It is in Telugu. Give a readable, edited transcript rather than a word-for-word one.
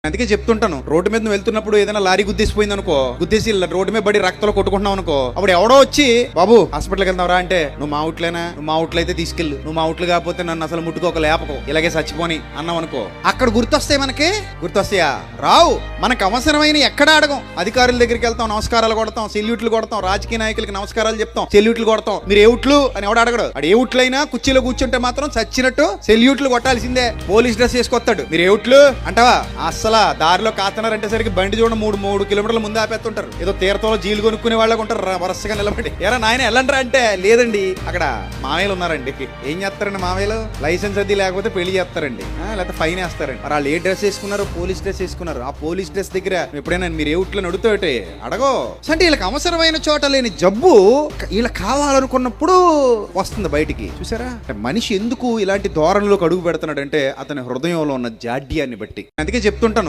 అందుకే చెప్తుంటాను, రోడ్డు మీద నువ్వు వెళ్తున్నప్పుడు ఏదైనా లారీ గుద్దేసిపోయింది అనుకో, గుద్దేసి రోడ్డు మీద బడి రక్తంలో కొట్టుకుంటున్నావు అనుకో, అప్పుడు ఎవడో వచ్చి బాబు హాస్పిటల్కి వెళ్తావరా అంటే, నువ్వు మా అవుట్లేనా, నువ్వు మా అవుట్లు అయితే తీసుకెళ్ళు, నువ్వు మా అవుట్లు కాకపోతే నన్ను అసలు ముట్టుకోక లేపకు, ఇలాగే చచ్చిపోని అన్నావు అనుకో, అక్కడ గుర్తొస్తాయి మనకి. గుర్తొస్తాయా? రావు. మనకు అవసరమైన ఎక్కడ అడగం. అధికారుల దగ్గరికి వెళ్తాం, నమస్కారాలు కొడతాం, సెల్యూట్లు కొడతాం, రాజకీయ నాయకులకి నమస్కారాలు చెప్తాం, సెల్యూట్లు కొడతాం. మీరు ఏ ఉట్లు అని ఎవడు అడగడు. అడు ఏ ఉట్లైనా కుర్చీలో కూర్చుంటే మాత్రం చచ్చినట్టు సెల్యూట్లు కొట్టాల్సిందే. Police dress వేసుకొస్తాడు. మీరు ఏ ఉట్లు అంటావా? అసలు దారిలో కాస్తున్నారంటే సరికి బండి చూడండి 3 కిలోమీటర్ల ముందు ఆపేస్తుంటారు. ఏదో తీర్థంలో జీలు కొనుక్కునే వాళ్ళకు ఉంటారు వరుసగా నిలబడి. ఎరా నాయన వెళ్ళంటారా అంటే, లేదండి అక్కడ మామయ్యలు ఉన్నారండి. ఏం చేస్తారండి మామయ్యలు? లైసెన్స్ అది లేకపోతే పెళ్లి చేస్తారండి, లేకపోతే ఫైన్ వేస్తారండి. మరి వాళ్ళు ఏ డ్రెస్ వేసుకున్నారు? పోలీస్ డ్రెస్ వేసుకున్నారు. ఆ పోలీస్ డ్రెస్ దగ్గర ఎప్పుడైనా మీరు ఏ ఉట్లో నడుతాటే అడగో. అంటే వీళ్ళకి అవసరమైన చోట లేని జబ్బు వీళ్ళకి కావాలనుకున్నప్పుడు వస్తుంది బయటికి. చూసారా మనిషి ఎందుకు ఇలాంటి ధోరణిలోకి అడుగు పెడుతున్నాడంటే అతని హృదయంలో ఉన్న జాడ్యాన్ని బట్టి. అందుకే చెప్తుంటాను,